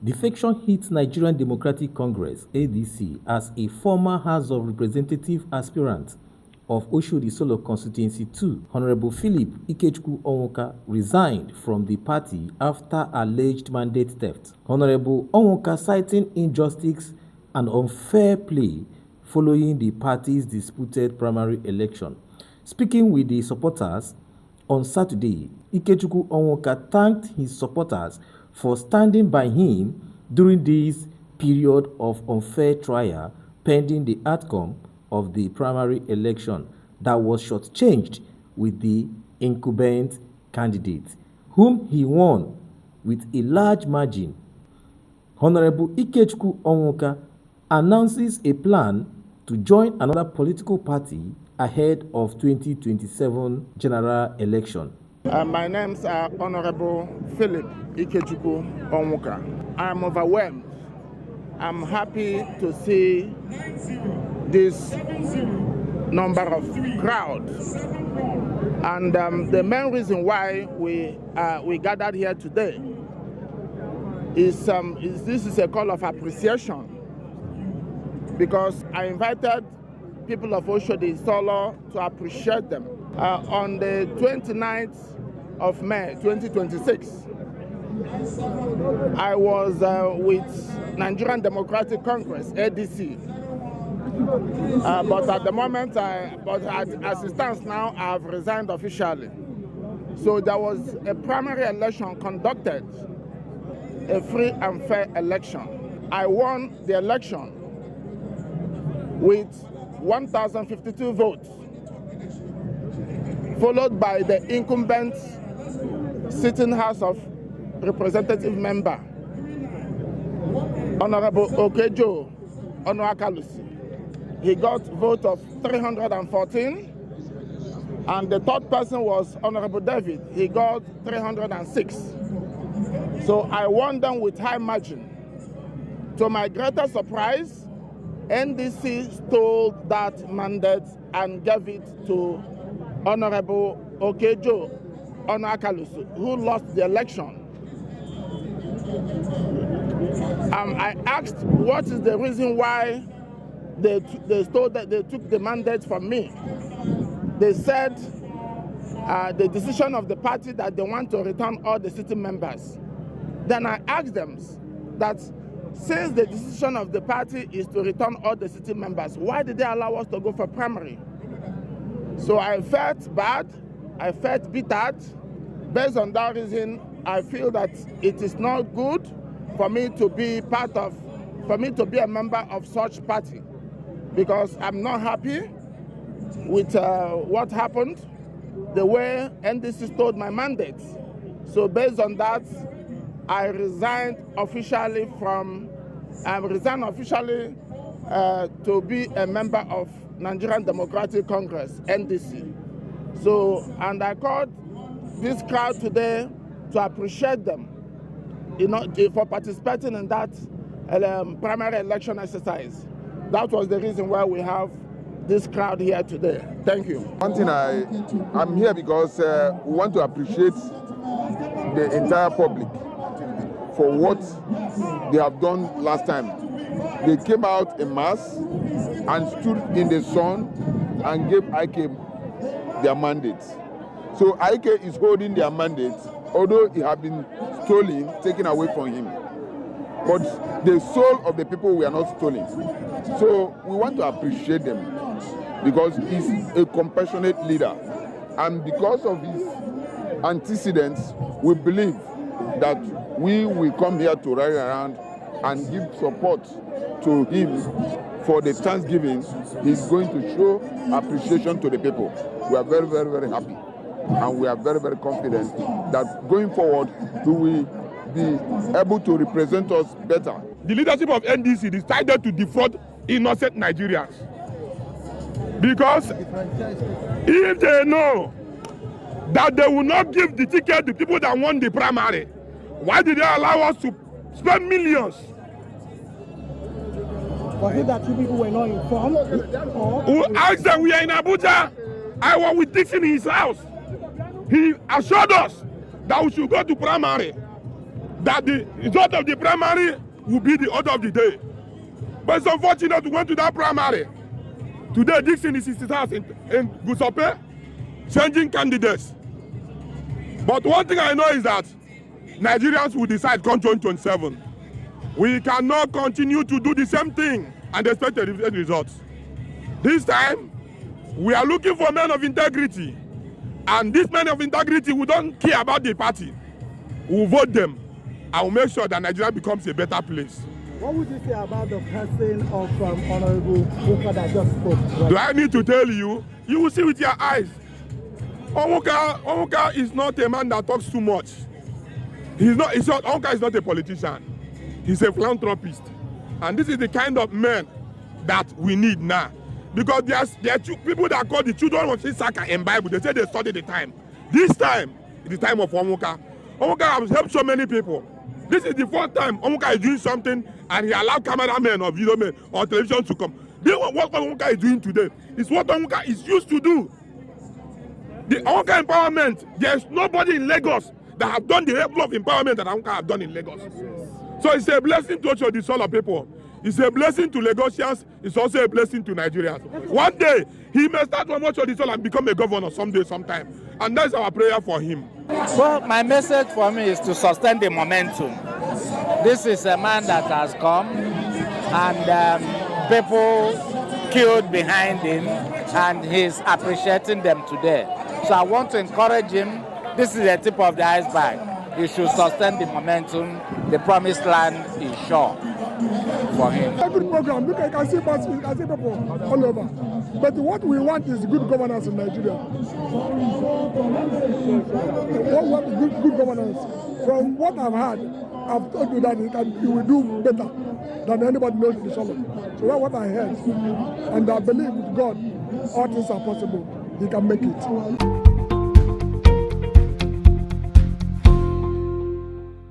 Defection Hits Nigerian Democratic Congress (NDC) as a former House of Representative aspirant of Oshodi-Isolo Constituency II, Honorable Philip Ikechukwu Onwuka resigned from the party after alleged mandate theft. Honorable Onwuka citing injustice and unfair play following the party's disputed primary election. Speaking with the supporters on Saturday, Ikechukwu Onwuka thanked his supporters for standing by him during this period of unfair trial pending the outcome of the primary election that was shortchanged with the incumbent candidate, whom he won with a large margin. Honorable Ikechukwu Onwuka announces a plan to join another political party ahead of 2027 general election. My name's Honorable Philip Ikechukwu Onwuka. I'm overwhelmed. I'm happy to see this number of crowds. And the main reason why we gathered here today is this is a call of appreciation, because I invited people of Oshodi-Isolo to appreciate them. On the 29th of May 2026, I was with Nigerian Democratic Congress (NDC), but at the moment, as it stands now, I have resigned officially. So there was a primary election conducted, a free and fair election. I won the election with 1,052 votes, followed by the incumbent sitting House of Representative member, Honorable Ikechukwu Onwuka Resign. He got a vote of 314, and the third person was Honorable David. He got 306. So I won them with high margin. To my greatest surprise, NDC stole that mandate and gave it to Honorable Ikechukwu Onwuka Resign, who lost the election. I asked what is the reason why they took the mandate from me. They said the decision of the party that they want to return all the sitting members. Then I asked them that since the decision of the party is to return all the sitting members, why did they allow us to go for primary? So I felt bad, I felt bitter. Based on that reason, I feel that it is not good for me to be a member of such party, because I'm not happy with what happened, the way NDC stole my mandate. So based on that, I resigned officially to be a member of Nigerian Democratic Congress, NDC. So, and I called this crowd today to appreciate them, for participating in that primary election exercise. That was the reason why we have this crowd here today. Thank you. One thing, I'm here because we want to appreciate the entire public for what they have done last time. They came out en masse and stood in the sun and gave Ike their mandate. So Ike is holding their mandate, although it has been stolen, taken away from him. But the soul of the people were not stolen. So we want to appreciate them because he's a compassionate leader. And because of his antecedents, we believe that we will come here to rally around and give support to him for the Thanksgiving. He's going to show appreciation to the people. We are very, very, very happy. And we are very, very confident that going forward, we will be able to represent us better. The leadership of NDC decided to defraud innocent Nigerians. Because if they know that they will not give the ticket to people that won the primary, why did they allow us to spend millions? Was it that you people were not informed? Who asked them? We are in Abuja. I was with Dixon in his house. He assured us that we should go to primary. that the result of the primary will be the order of the day. But it's unfortunate we went to that primary. Today, Dixon is in his house in Gusope, changing candidates. But one thing I know is that Nigerians will decide come 2027. We cannot continue to do the same thing and expect the results. This time, we are looking for men of integrity. And these men of integrity who don't care about the party, will vote them and will make sure that Nigeria becomes a better place. What would you say about the person of Honorable Onwuka that just spoke? Right? Do I need to tell you? You will see with your eyes. Onwuka is not a man that talks too much. Onwuka is not a politician. He's a philanthropist. And this is the kind of man that we need now. Because there are people that call the children of Isaka in Bible. They say they study the time. This time is the time of Onwuka. Onwuka has helped so many people. This is the fourth time Onwuka is doing something and he allowed cameramen or video men or television to come. What Onwuka is doing today is what Onwuka is used to do. The Onwuka empowerment, there's nobody in Lagos that have done the level of empowerment that Onwuka have done in Lagos. So it's a blessing to Oshodi-Isolo people. It's a blessing to Lagosians. It's also a blessing to Nigerians. One day, he may start from Oshodi-Isolo and become a governor someday, sometime. And that's our prayer for him. Well, my message for me is to sustain the momentum. This is a man that has come and people queued behind him and he's appreciating them today. So I want to encourage him. This is the tip of the iceberg. He should sustain the momentum. The promised land is sure for him. A good program. Look, I can see people all over. But what we want is good governance in Nigeria. What we want is good governance. From what I've heard, I've told you that he will do better than anybody knows in the Solo. So that's what I heard. And I believe with God, all things are possible. He can make it.